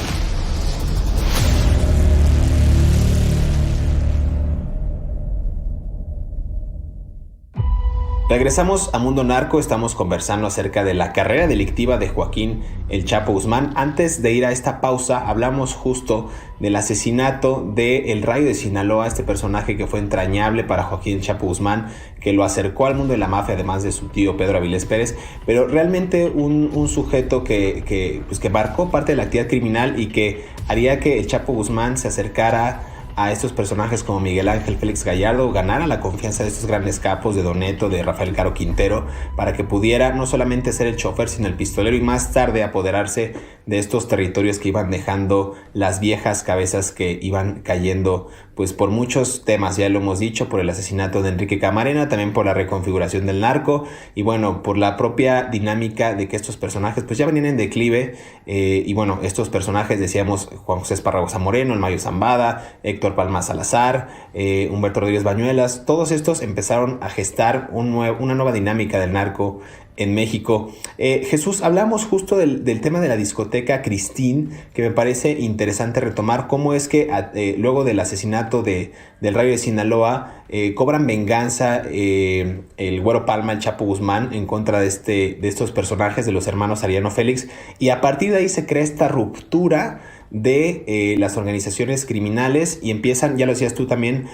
Regresamos a Mundo Narco, estamos conversando acerca de la carrera delictiva de Joaquín El Chapo Guzmán. Antes de ir a esta pausa, hablamos justo del asesinato de El Rayo de Sinaloa, este personaje que fue entrañable para Joaquín El Chapo Guzmán, que lo acercó al mundo de la mafia, además de su tío Pedro Avilés Pérez, pero realmente un sujeto que marcó parte de la actividad criminal y que haría que El Chapo Guzmán se acercara a estos personajes como Miguel Ángel Félix Gallardo, ganara la confianza de estos grandes capos de Don Neto, de Rafael Caro Quintero, para que pudiera no solamente ser el chofer, sino el pistolero, y más tarde apoderarse de estos territorios que iban dejando las viejas cabezas que iban cayendo pues por muchos temas, ya lo hemos dicho, por el asesinato de Enrique Camarena, también por la reconfiguración del narco y bueno, por la propia dinámica de que estos personajes pues ya venían en declive y bueno, estos personajes decíamos Juan José Esparragosa Moreno, el Mayo Zambada, Héctor Palma Salazar, Humberto Rodríguez Bañuelas, todos estos empezaron a gestar una nueva dinámica del narco en México. Jesús, hablamos justo del tema de la discoteca Cristín, que me parece interesante retomar cómo es que luego del asesinato del Rayo de Sinaloa cobran venganza el Güero Palma, el Chapo Guzmán, en contra de estos personajes de los hermanos Arellano Félix, y a partir de ahí se crea esta ruptura de las organizaciones criminales y empiezan, ya lo decías tú también,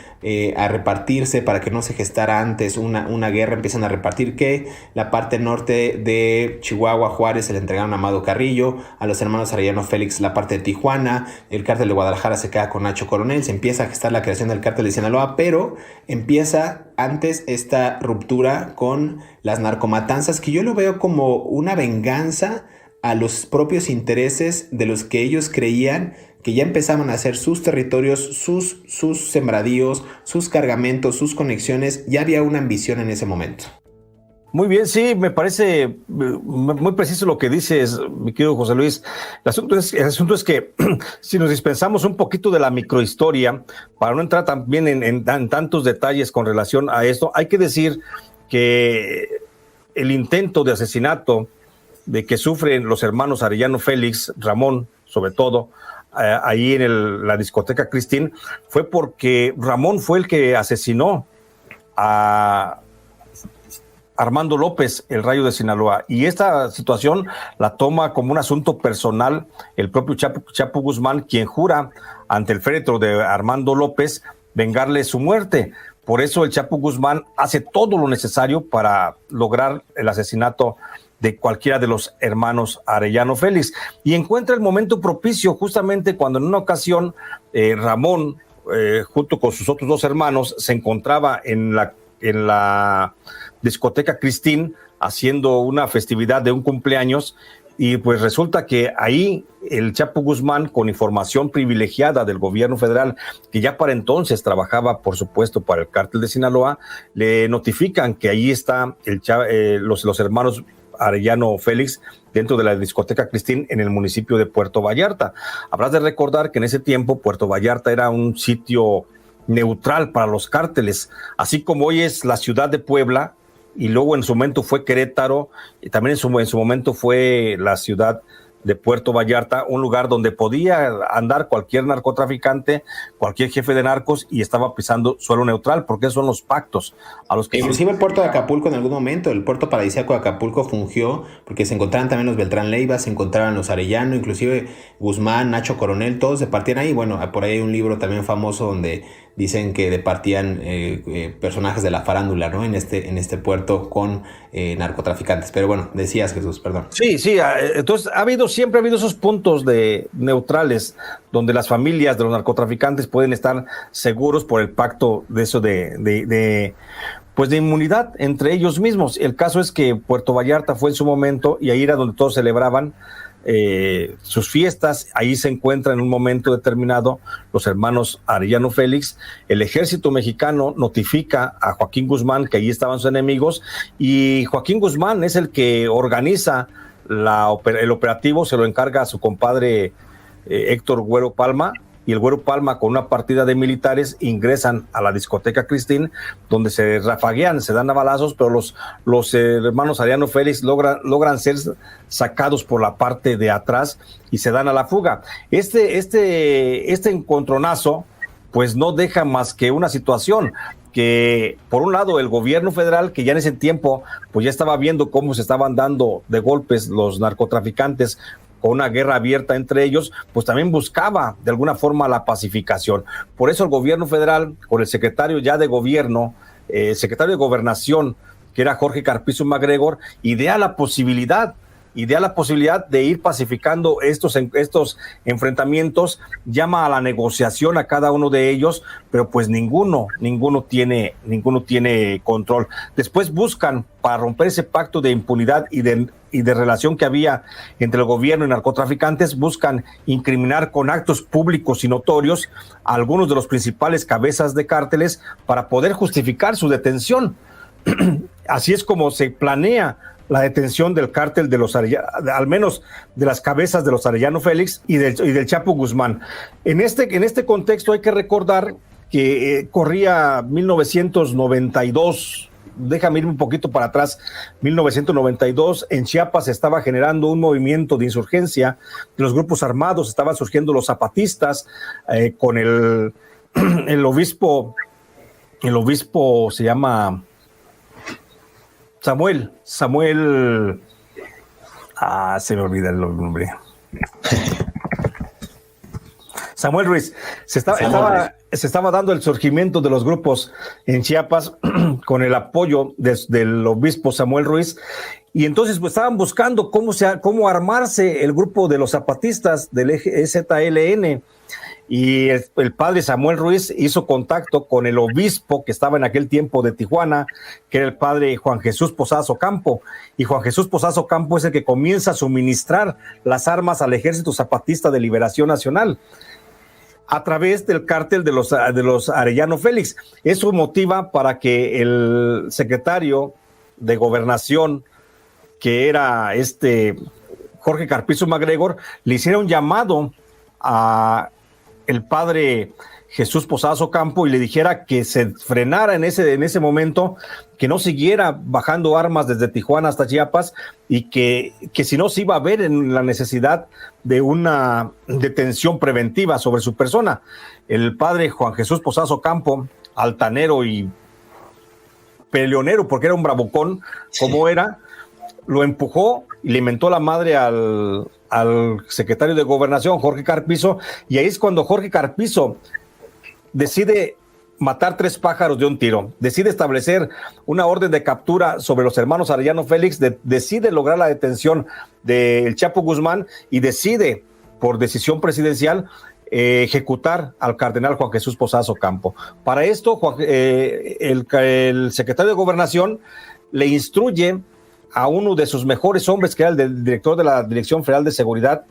a repartirse para que no se gestara antes una guerra. Empiezan a repartir que la parte norte de Chihuahua, Juárez, se le entregaron a Amado Carrillo, a los hermanos Arellano Félix la parte de Tijuana, el cártel de Guadalajara se queda con Nacho Coronel, se empieza a gestar la creación del cártel de Sinaloa, pero empieza antes esta ruptura con las narcomatanzas, que yo lo veo como una venganza a los propios intereses de los que ellos creían que ya empezaban a hacer sus territorios, sus sembradíos, sus cargamentos, sus conexiones. Ya había una ambición en ese momento. Muy bien, sí, me parece muy preciso lo que dices, mi querido José Luis. El asunto es que si nos dispensamos un poquito de la microhistoria, para no entrar también en tantos detalles con relación a esto, hay que decir que el intento de asesinato de que sufren los hermanos Arellano Félix, Ramón, sobre todo, ahí en la discoteca Cristín, fue porque Ramón fue el que asesinó a Armando López, el Rayo de Sinaloa, y esta situación la toma como un asunto personal el propio Chapo Guzmán, quien jura ante el féretro de Armando López vengarle su muerte. Por eso el Chapo Guzmán hace todo lo necesario para lograr el asesinato de cualquiera de los hermanos Arellano Félix, y encuentra el momento propicio justamente cuando en una ocasión Ramón, junto con sus otros dos hermanos, se encontraba en la discoteca Cristín haciendo una festividad de un cumpleaños, y pues resulta que ahí el Chapo Guzmán, con información privilegiada del gobierno federal, que ya para entonces trabajaba, por supuesto, para el cártel de Sinaloa, le notifican que ahí está los hermanos Arellano Félix dentro de la discoteca Cristín en el municipio de Puerto Vallarta. Habrás de recordar que en ese tiempo Puerto Vallarta era un sitio neutral para los cárteles, así como hoy es la ciudad de Puebla, y luego en su momento fue Querétaro, y también en su momento fue la ciudad de Puerto Vallarta, un lugar donde podía andar cualquier narcotraficante, cualquier jefe de narcos, y estaba pisando suelo neutral, porque esos son los pactos a los que... Inclusive el puerto de Acapulco en algún momento, el puerto paradisíaco de Acapulco fungió, porque se encontraban también los Beltrán Leiva, se encontraban los Arellano, inclusive Guzmán, Nacho Coronel, todos departían ahí. Bueno, por ahí hay un libro también famoso donde dicen que departían personajes de la farándula, ¿no? En este puerto con narcotraficantes. Pero bueno, decías, Jesús, perdón. Sí, entonces siempre ha habido esos puntos de neutrales donde las familias de los narcotraficantes pueden estar seguros por el pacto de eso de inmunidad entre ellos mismos. El caso es que Puerto Vallarta fue en su momento, y ahí era donde todos celebraban sus fiestas. Ahí se encuentran en un momento determinado los hermanos Arellano Félix. El ejército mexicano notifica a Joaquín Guzmán que allí estaban sus enemigos, y Joaquín Guzmán es el que organiza el operativo, se lo encarga a su compadre Héctor Güero Palma, y el Güero Palma, con una partida de militares, ingresan a la discoteca Cristín, donde se rafaguean, se dan a balazos, pero los hermanos Arellano Félix logran ser sacados por la parte de atrás y se dan a la fuga. Este encontronazo pues no deja más que una situación que, por un lado, el gobierno federal, que ya en ese tiempo pues ya estaba viendo cómo se estaban dando de golpes los narcotraficantes, con una guerra abierta entre ellos, pues también buscaba de alguna forma la pacificación. Por eso el gobierno federal, con el secretario ya de gobierno, secretario de gobernación, que era Jorge Carpizo MacGregor, idea la posibilidad de ir pacificando estos enfrentamientos, llama a la negociación a cada uno de ellos, pero pues ninguno tiene control. Después buscan, para romper ese pacto de impunidad y de relación que había entre el gobierno y narcotraficantes, buscan incriminar con actos públicos y notorios a algunos de los principales cabezas de cárteles para poder justificar su detención. Así es como se planea la detención del cártel de los Arellano, al menos de las cabezas de los Arellano Félix y del Chapo Guzmán. En este contexto hay que recordar que corría 1992, déjame irme un poquito para atrás, 1992, en Chiapas se estaba generando un movimiento de insurgencia de los grupos armados, estaban surgiendo los zapatistas, con el obispo se llama Samuel, se me olvida el nombre. Samuel Ruiz. Se estaba dando el surgimiento de los grupos en Chiapas con el apoyo del obispo Samuel Ruiz, y entonces pues estaban buscando cómo armarse el grupo de los zapatistas del EZLN. Y el padre Samuel Ruiz hizo contacto con el obispo que estaba en aquel tiempo de Tijuana, que era el padre Juan Jesús Posadas Ocampo, y Juan Jesús Posadas Ocampo es el que comienza a suministrar las armas al Ejército Zapatista de Liberación Nacional a través del cártel de los Arellano Félix. Eso motiva para que el secretario de Gobernación, que era Jorge Carpizo MacGregor, le hiciera un llamado a el padre Jesús Posadas Ocampo y le dijera que se frenara en ese momento, que no siguiera bajando armas desde Tijuana hasta Chiapas, y que si no se iba a ver en la necesidad de una detención preventiva sobre su persona. El padre Juan Jesús Posadas Ocampo, altanero y peleonero, porque era un bravucón, como era, lo empujó y le mentó la madre al secretario de Gobernación, Jorge Carpizo, y ahí es cuando Jorge Carpizo decide matar 3 pájaros de un tiro, decide establecer una orden de captura sobre los hermanos Arellano Félix, decide lograr la detención del Chapo Guzmán y decide, por decisión presidencial, ejecutar al cardenal Juan Jesús Posadas Ocampo. Para esto, el secretario de Gobernación le instruye a uno de sus mejores hombres, que era el director de la Dirección Federal de Seguridad,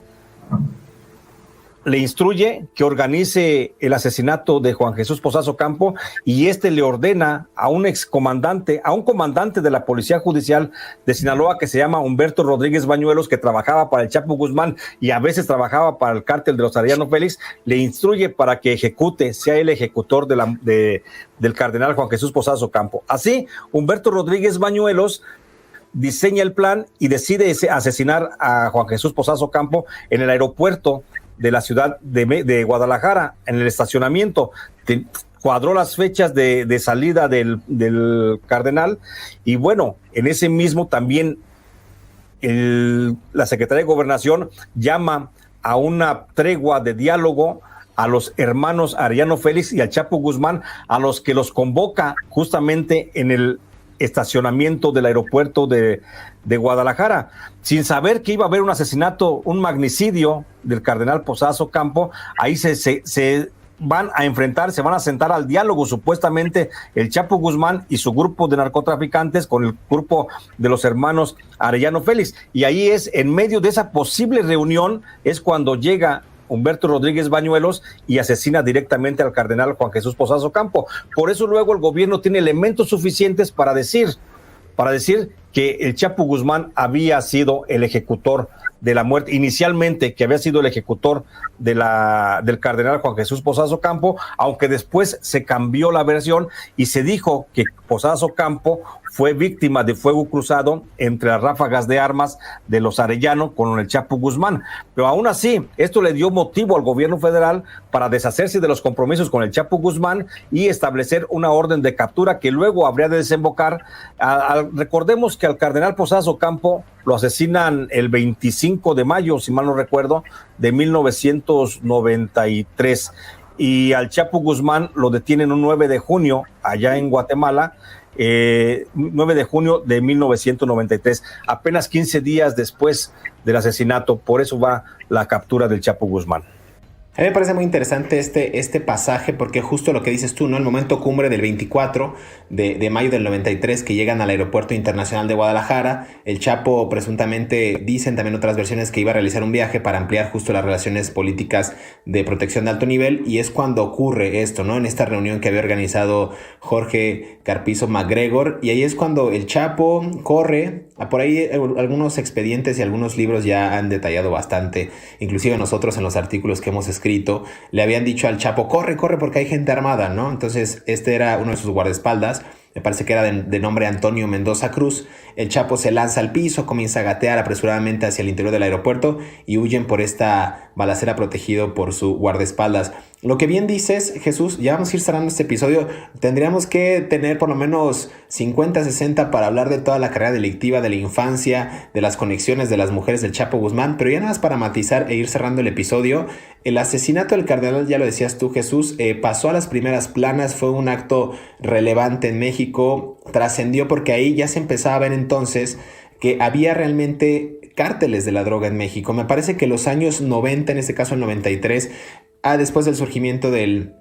le instruye que organice el asesinato de Juan Jesús Posadas Ocampo, y le ordena a un excomandante, a un comandante de la Policía Judicial de Sinaloa, que se llama Humberto Rodríguez Bañuelos, que trabajaba para el Chapo Guzmán y a veces trabajaba para el cártel de los Arellano Félix, le instruye para que sea el ejecutor del cardenal Juan Jesús Posadas Ocampo. Así, Humberto Rodríguez Bañuelos diseña el plan y decide asesinar a Juan Jesús Posadas Ocampo en el aeropuerto de la ciudad de Guadalajara, en el estacionamiento. Cuadró las fechas de salida del cardenal, y bueno, en ese mismo también la Secretaría de Gobernación llama a una tregua de diálogo a los hermanos Arellano Félix y al Chapo Guzmán, a los que los convoca justamente en el estacionamiento del aeropuerto de Guadalajara, sin saber que iba a haber un asesinato, un magnicidio del cardenal Posadas Ocampo. Ahí se van a enfrentar, se van a sentar al diálogo supuestamente el Chapo Guzmán y su grupo de narcotraficantes con el grupo de los hermanos Arellano Félix. Y ahí es, en medio de esa posible reunión, es cuando llega Humberto Rodríguez Bañuelos y asesina directamente al cardenal Juan Jesús Posadas Ocampo. Por eso luego el gobierno tiene elementos suficientes para decir que el Chapo Guzmán había sido el ejecutor de la muerte, inicialmente que había sido el ejecutor del cardenal Juan Jesús Posadas Ocampo, aunque después se cambió la versión y se dijo que Posadas Ocampo fue víctima de fuego cruzado entre las ráfagas de armas de los Arellano con el Chapo Guzmán. Pero aún así, esto le dio motivo al gobierno federal para deshacerse de los compromisos con el Chapo Guzmán y establecer una orden de captura que luego habría de desembocar. Recordemos que al cardenal Posadas Ocampo lo asesinan el 25 de mayo, si mal no recuerdo, de 1993. Y al Chapo Guzmán lo detienen un 9 de junio allá en Guatemala, 9 de junio de 1993, apenas 15 días después del asesinato. Por eso va la captura del Chapo Guzmán. A mí me parece muy interesante este pasaje porque justo lo que dices tú, ¿no? El momento cumbre del 24 de mayo del 93 que llegan al Aeropuerto Internacional de Guadalajara. El Chapo presuntamente, dicen también otras versiones, que iba a realizar un viaje para ampliar justo las relaciones políticas de protección de alto nivel, y es cuando ocurre esto, ¿no? En esta reunión que había organizado Jorge Carpizo MacGregor, y ahí es cuando el Chapo corre. Por ahí algunos expedientes y algunos libros ya han detallado bastante, inclusive nosotros en los artículos que hemos escrito le habían dicho al Chapo, corre porque hay gente armada, ¿no? Entonces este era uno de sus guardaespaldas, me parece que era de nombre Antonio Mendoza Cruz. El Chapo se lanza al piso, comienza a gatear apresuradamente hacia el interior del aeropuerto y huyen por esta balacera protegido por su guardaespaldas. Lo que bien dices, Jesús, ya vamos a ir cerrando este episodio. Tendríamos que tener por lo menos 50, 60 para hablar de toda la carrera delictiva, de la infancia, de las conexiones de las mujeres del Chapo Guzmán, pero ya nada más para matizar e ir cerrando el episodio. El asesinato del cardenal, ya lo decías tú, Jesús, pasó a las primeras planas, fue un acto relevante en México, trascendió porque ahí ya se empezaba a ver entonces que había realmente cárteles de la droga en México. Me parece que los años 90, en este caso el 93, después del surgimiento del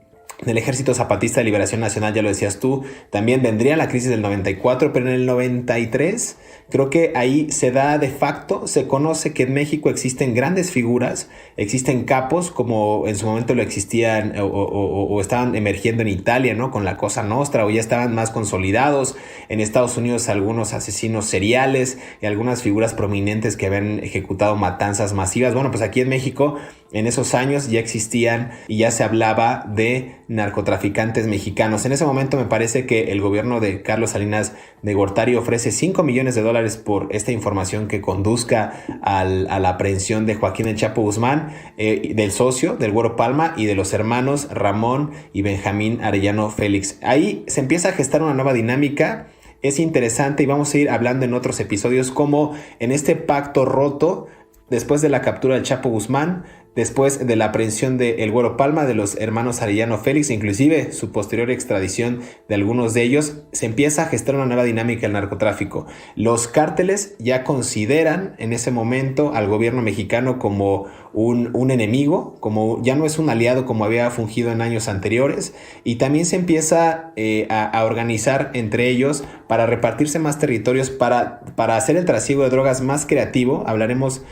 Ejército Zapatista de Liberación Nacional, ya lo decías tú, también vendría la crisis del 94, pero en el 93 creo que ahí se da de facto, se conoce que en México existen grandes figuras, existen capos como en su momento lo existían o estaban emergiendo en Italia, ¿no? Con la Cosa Nostra, o ya estaban más consolidados en Estados Unidos algunos asesinos seriales y algunas figuras prominentes que habían ejecutado matanzas masivas. Bueno, pues aquí en México en esos años ya existían y ya se hablaba de narcotraficantes mexicanos. En ese momento me parece que el gobierno de Carlos Salinas de Gortari ofrece $5 millones por esta información que conduzca a la aprehensión de Joaquín El Chapo Guzmán, del socio, del Güero Palma, y de los hermanos Ramón y Benjamín Arellano Félix. Ahí se empieza a gestar una nueva dinámica. Es interesante y vamos a ir hablando en otros episodios cómo en este pacto roto, después de la captura del Chapo Guzmán, después de la aprehensión de El Güero Palma, de los hermanos Arellano Félix, inclusive su posterior extradición de algunos de ellos, se empieza a gestar una nueva dinámica del narcotráfico. Los cárteles ya consideran en ese momento al gobierno mexicano como un enemigo, como ya no es un aliado como había fungido en años anteriores, y también se empieza a organizar entre ellos para repartirse más territorios, para hacer el trasiego de drogas más creativo. Hablaremos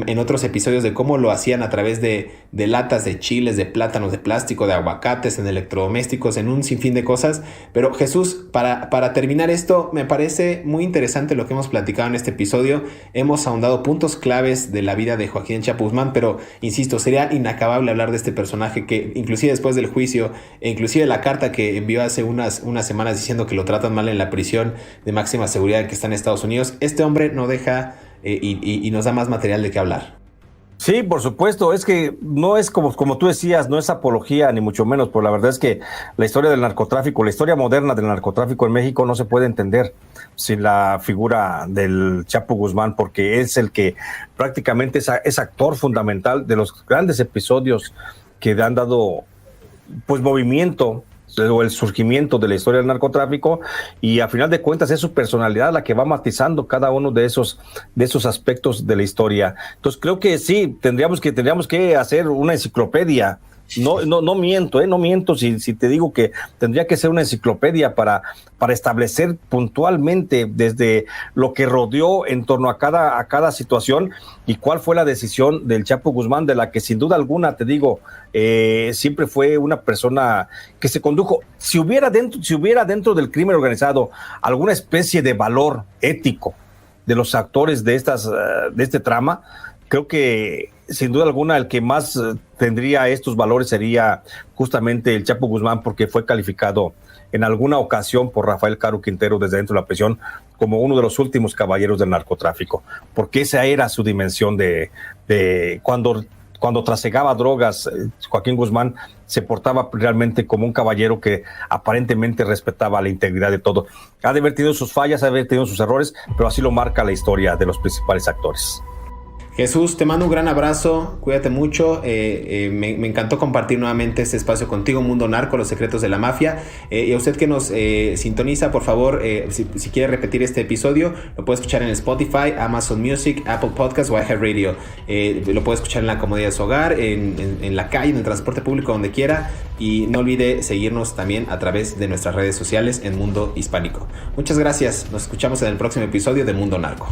en otros episodios de cómo lo hacían a través de latas de chiles, de plátanos, de plástico, de aguacates, en electrodomésticos, en un sinfín de cosas. Pero Jesús, para terminar esto, me parece muy interesante lo que hemos platicado en este episodio. Hemos ahondado puntos claves de la vida de Joaquín Chapo Guzmán, pero insisto, sería inacabable hablar de este personaje que inclusive después del juicio, e inclusive la carta que envió hace unas semanas diciendo que lo tratan mal en la prisión de máxima seguridad que está en Estados Unidos, este hombre no deja y nos da más material de qué hablar. Sí, por supuesto, es que no es como tú decías, no es apología ni mucho menos, pero la verdad es que la historia del narcotráfico, la historia moderna del narcotráfico en México no se puede entender sin la figura del Chapo Guzmán, porque es el que prácticamente es actor fundamental de los grandes episodios que han dado pues movimiento o el surgimiento de la historia del narcotráfico, y a final de cuentas es su personalidad la que va matizando cada uno de esos aspectos de la historia. Entonces creo que sí, tendríamos que hacer una enciclopedia No miento, no miento si te digo que tendría que ser una enciclopedia para establecer puntualmente desde lo que rodeó en torno a cada situación y cuál fue la decisión del Chapo Guzmán, de la que sin duda alguna, te digo, siempre fue una persona que se condujo. Si hubiera dentro del crimen organizado alguna especie de valor ético de los actores de este trama, creo que sin duda alguna el que más tendría estos valores sería justamente el Chapo Guzmán, porque fue calificado en alguna ocasión por Rafael Caro Quintero desde dentro de la prisión como uno de los últimos caballeros del narcotráfico, porque esa era su dimensión de cuando trasegaba drogas. Joaquín Guzmán se portaba realmente como un caballero que aparentemente respetaba la integridad de todo. Ha de haber tenido sus fallas, ha de haber tenido sus errores, pero así lo marca la historia de los principales actores. Jesús, te mando un gran abrazo, cuídate mucho, me encantó compartir nuevamente este espacio contigo, Mundo Narco, los secretos de la mafia, y a usted que nos sintoniza, por favor, si quiere repetir este episodio, lo puede escuchar en Spotify, Amazon Music, Apple Podcasts o iHeartRadio. Lo puede escuchar en la comodidad de su hogar, en la calle, en el transporte público, donde quiera, y no olvide seguirnos también a través de nuestras redes sociales en Mundo Hispánico. Muchas gracias, nos escuchamos en el próximo episodio de Mundo Narco.